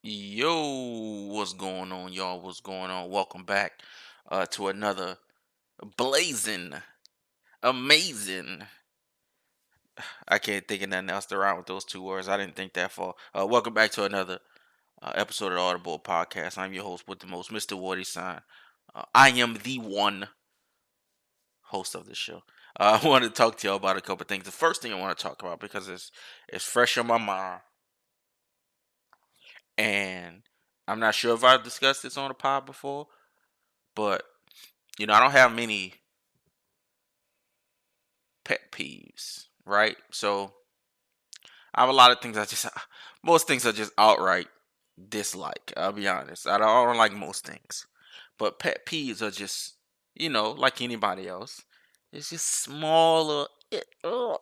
Yo, what's going on, y'all? What's going on? Welcome back to another blazing, amazing. I can't think of nothing else to rhyme with those two words. I didn't think that far. Welcome back to another episode of the Audible Podcast. I'm your host with the most, Mr. Woody Sign. I am the one host of the show. I want to talk to y'all about a couple things. The first thing I want to talk about because it's fresh on my mind, and I'm not sure if I've discussed this on the pod before, but I don't have many pet peeves, right? So I have a lot of things most things I just outright dislike. I'll be honest. I don't like most things, but pet peeves are just, like anybody else. It's just smaller. You're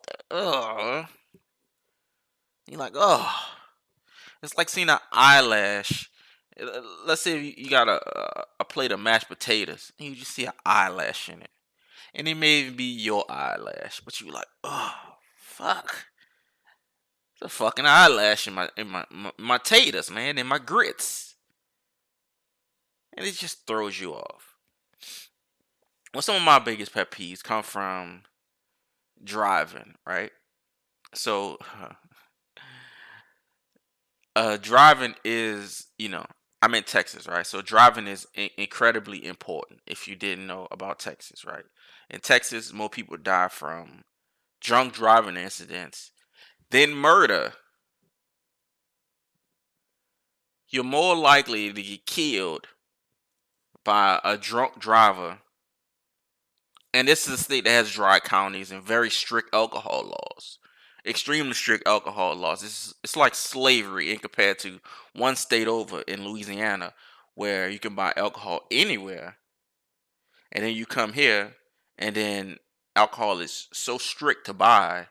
like, oh, it's like seeing an eyelash. Let's say you got a plate of mashed potatoes and you just see an eyelash in it, and it may even be your eyelash, but you like, oh, fuck. It's a fucking eyelash in my taters, man, in my grits, and it just throws you off. Well, some of my biggest pet peeves come from driving, right? So, driving is, I'm in Texas, right? So driving is incredibly important. If you didn't know about Texas, right? In Texas, more people die from drunk driving incidents than murder. You're more likely to get killed by a drunk driver. And this is a state that has dry counties and very strict alcohol laws. Extremely strict alcohol laws. It's like slavery in compared to one state over in Louisiana where you can buy alcohol anywhere. And then you come here and then alcohol is so strict to buy.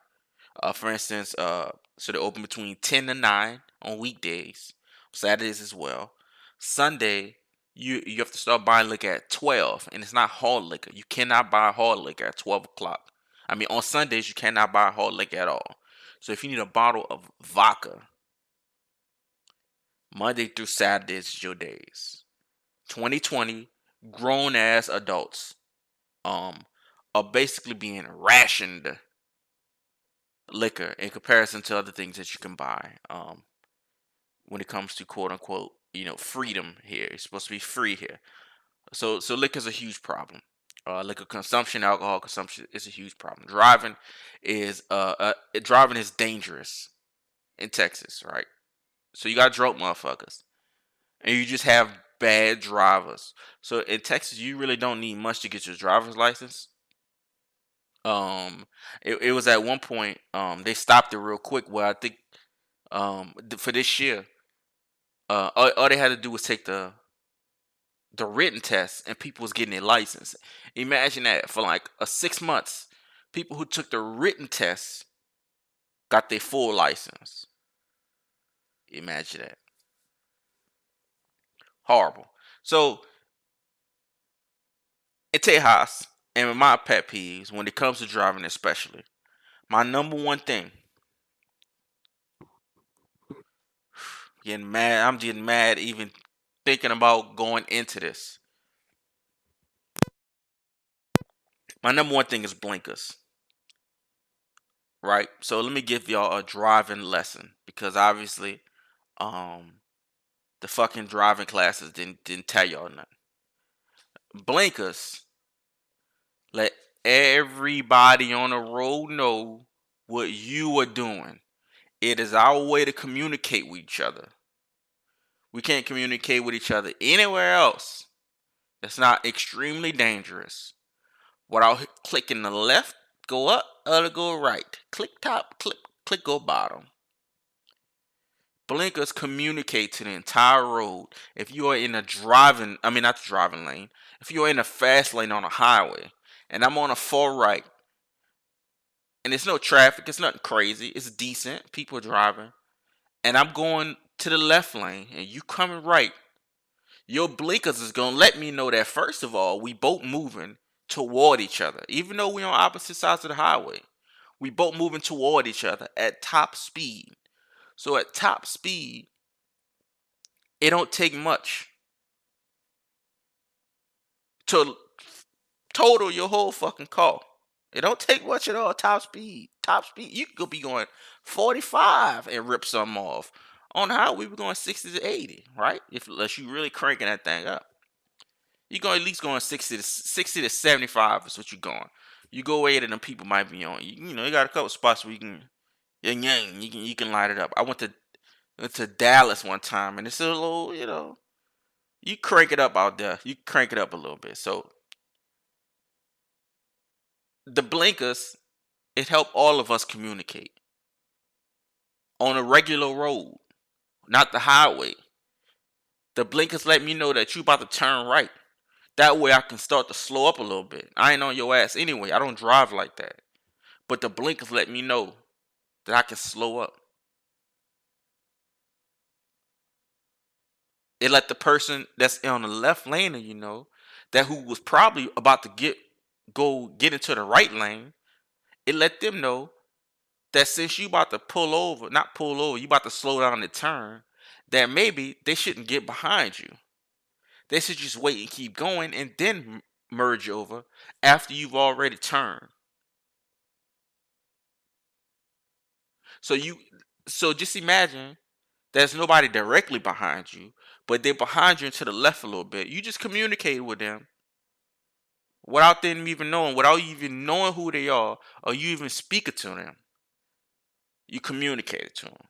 For instance, so they open between 10 to 9 on weekdays, Saturdays as well. Sunday, you have to start buying liquor at 12, and it's not hard liquor. You cannot buy hard liquor at 12 o'clock. I mean, on Sundays, you cannot buy hard liquor at all. So if you need a bottle of vodka, Monday through Saturdays is your days. 2020, grown ass adults um are basically being rationed liquor in comparison to other things that you can buy. When it comes to quote unquote, freedom here, it's supposed to be free here. So liquor is a huge problem. Liquor consumption, alcohol consumption is a huge problem. Driving is dangerous in Texas, right? So you got drunk motherfuckers, and you just have bad drivers. So in Texas, you really don't need much to get your driver's license. It was at one point they stopped it real quick. Where I think for this year, all they had to do was take the written test, and people was getting their license. Imagine that for like 6 months, people who took the written test got their full license. Imagine that. Horrible. So in Tejas, and my pet peeves when it comes to driving, especially, my number one thing, getting mad. I'm getting mad even thinking about going into this. My number one thing is blinkers, right? So let me give y'all a driving lesson because obviously, um, the fucking driving classes didn't tell y'all nothing. Blinkers let everybody on the road know what you are doing. It is our way to communicate with each other. We can't communicate with each other anywhere else. That's not extremely dangerous. Without clicking the left, go up, or go right. Click top, click go bottom. Blinkers communicate to the entire road. If you are in a not the driving lane, if you're in a fast lane on a highway, and I'm on a far right, and there's no traffic, it's nothing crazy, it's decent, people driving, and I'm going to the left lane, and you coming right, your blinkers is gonna let me know that first of all, we both moving toward each other, even though we on opposite sides of the highway. We both moving toward each other at top speed. So at top speed, It don't take much to total your whole fucking car. It don't take much at all. Top speed. Top speed. You could be going 45 and rip something off. On the highway, we're going 60 to 80, right? Unless you really cranking that thing up. You're going at least going 60 to 75 is what you're going. You go 80 and them people might be on. You know, you got a couple spots where you can you can light it up. I went to Dallas one time and it's a little, you know, you crank it up out there. You crank it up a little bit. So the blinkers, it helped all of us communicate on a regular road, not the highway. The blinkers let me know that you about to turn right. That way I can start to slow up a little bit. I ain't on your ass anyway. I don't drive like that. But the blinkers let me know that I can slow up. It let the person that's on the left lane, you know, that who was probably about to get into the right lane, it let them know that since you about to pull over, not pull over, you about to slow down and turn, that maybe they shouldn't get behind you. They should just wait and keep going and then merge over after you've already turned. So just imagine there's nobody directly behind you, but they're behind you and to the left a little bit. You just communicate with them without them even knowing, without you even knowing who they are, or you even speaking to them. You communicated to them.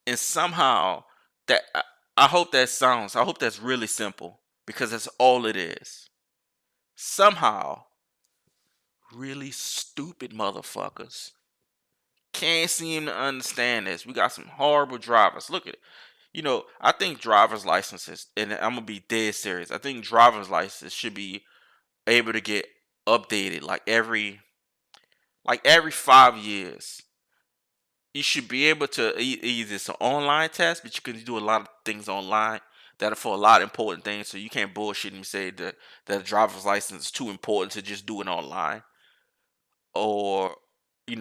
And somehow that I hope that's really simple because that's all it is. Somehow, really stupid motherfuckers can't seem to understand this. We got some horrible drivers. Look at it. You know, I think driver's licenses, and I'm gonna be dead serious. I think driver's licenses should be able to get updated like every 5 years. You should be able to either it's an online test, but you can do a lot of things online that are for a lot of important things. So you can't bullshit and say that a driver's license is too important to just do it online. Or I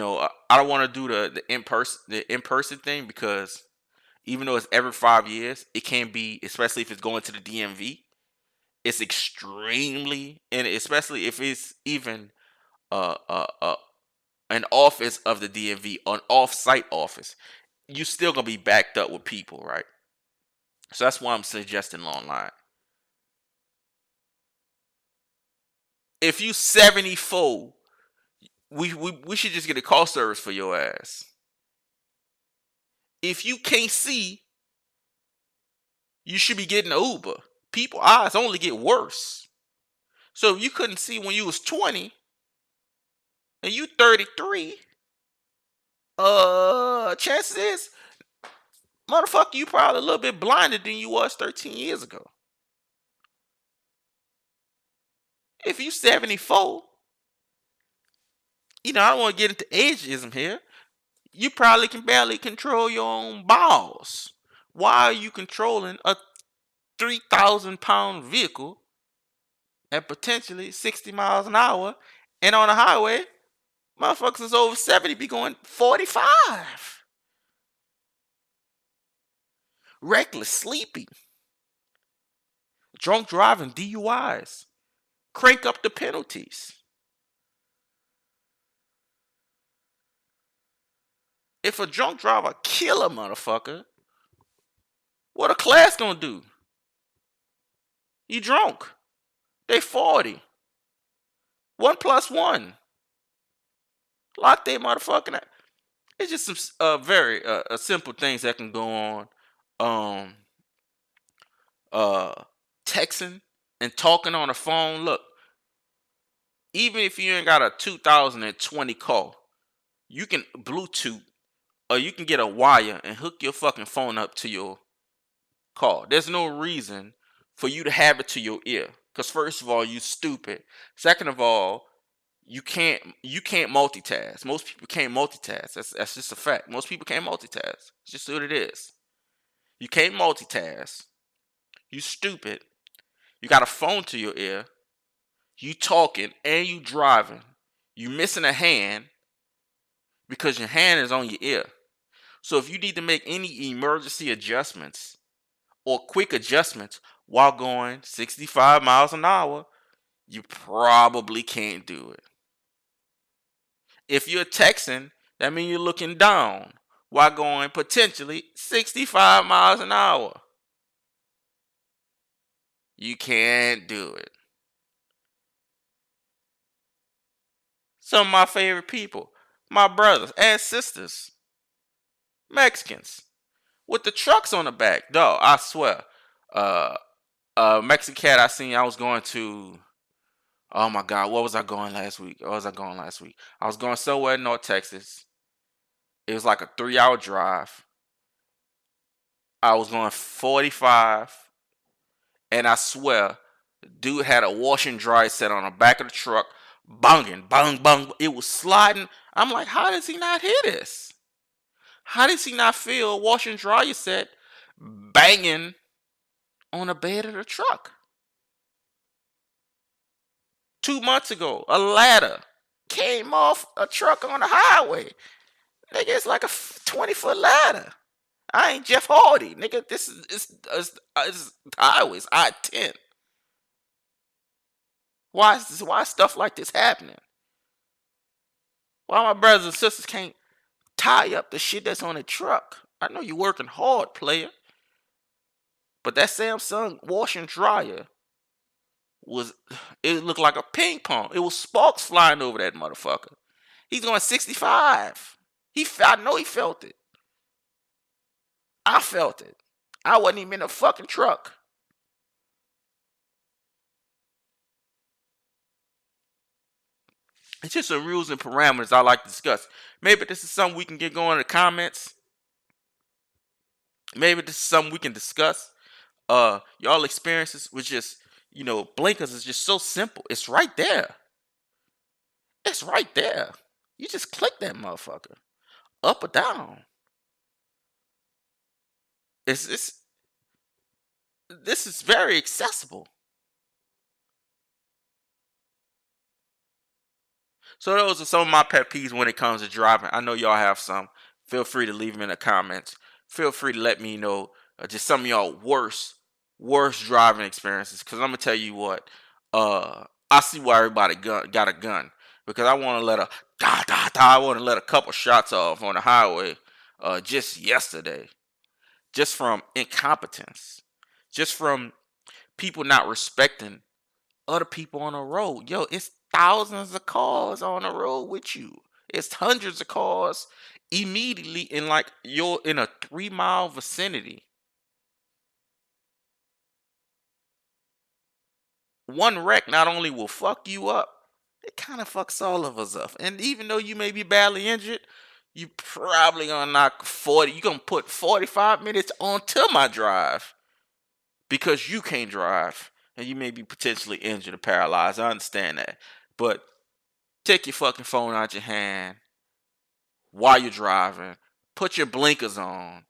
don't want to do the in person thing because even though it's every 5 years, it can be, especially if it's going to the DMV. It's extremely, and especially if it's even uh uh, uh an office of the DMV, an off-site office, you still gonna be backed up with people, right? So that's why I'm suggesting online. If you 74, we should just get a call service for your ass. If you can't see, you should be getting an Uber. People eyes only get worse. So if you couldn't see when you was 20 and you 33, chances is, motherfucker, you probably a little bit blinded than you was 13 years ago. If you 74, I don't want to get into ageism here. You probably can barely control your own balls. Why are you controlling a 3,000-pound vehicle at potentially 60 miles an hour, and on the highway, motherfuckers is over 70 be going 45? Reckless, sleepy, drunk driving, DUIs. Crank up the penalties. If a drunk driver kill a motherfucker, what a class gonna do? You drunk. They 40. 1+1. Lock they motherfucking out. It's just some very simple things that can go on. Texting and talking on the phone. Look, even if you ain't got a 2020 call, you can Bluetooth or you can get a wire and hook your fucking phone up to your call. There's no reason for you to have it to your ear. Because first of all, you stupid. Second of all, you can't multitask. Most people can't multitask. That's just a fact. Most people can't multitask. It's just what it is. You can't multitask. You stupid. You got a phone to your ear. You talking and you driving. You missing a hand because your hand is on your ear. So if you need to make any emergency adjustments or quick adjustments while going 65 miles an hour, you probably can't do it. If you're texting, that means you're looking down while going potentially 65 miles an hour. You can't do it. Some of my favorite people, my brothers and sisters, Mexicans, with the trucks on the back. Dog, I swear. Uh, Mexican cat I seen, I was going to, oh my God, what was I going last week? What was I going last week? I was going somewhere in North Texas. It was like a 3 hour drive. I was going 45, and I swear, dude had a wash and dry set on the back of the truck, banging, bang, bang. It was sliding. I'm like, how does he not hear this? How does he not feel a wash and dryer set banging on the bed of the truck? 2 months ago, a ladder came off a truck on the highway. Nigga, it's like a 20-foot ladder. I ain't Jeff Hardy, nigga. This is it's highways. I-10. Why is stuff like this happening? Why my brothers and sisters can't tie up the shit that's on the truck? I know you working hard, player. But that Samsung wash and dryer it looked like a ping pong. It was sparks flying over that motherfucker. He's going 65. I know he felt it. I felt it. I wasn't even in a fucking truck. It's just some rules and parameters I like to discuss. Maybe this is something we can get going in the comments. Maybe this is something we can discuss. Y'all experiences with just, blinkers is just so simple. It's right there. It's right there. You just click that motherfucker. Up or down. This is very accessible. So those are some of my pet peeves when it comes to driving. I know y'all have some. Feel free to leave them in the comments. Feel free to let me know just some of y'all worst driving experiences. Cause I'm gonna tell you what. I see why everybody got a gun, because I want to let I want to let a couple shots off on the highway. Just yesterday, just from incompetence, just from people not respecting other people on the road. Yo, it's thousands of cars on the road with you. It's hundreds of cars immediately in like you're in a 3 mile vicinity. One wreck not only will fuck you up, it kind of fucks all of us up. And even though you may be badly injured, you probably gonna knock 40. You gonna put 45 minutes onto my drive because you can't drive and you may be potentially injured or paralyzed. I understand that. But take your fucking phone out your hand while you're driving. Put your blinkers on.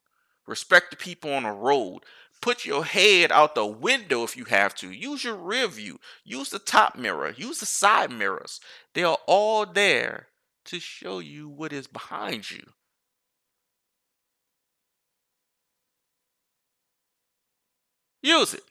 Respect the people on the road. Put your head out the window if you have to. Use your rear view. Use the top mirror. Use the side mirrors. They are all there to show you what is behind you. Use it.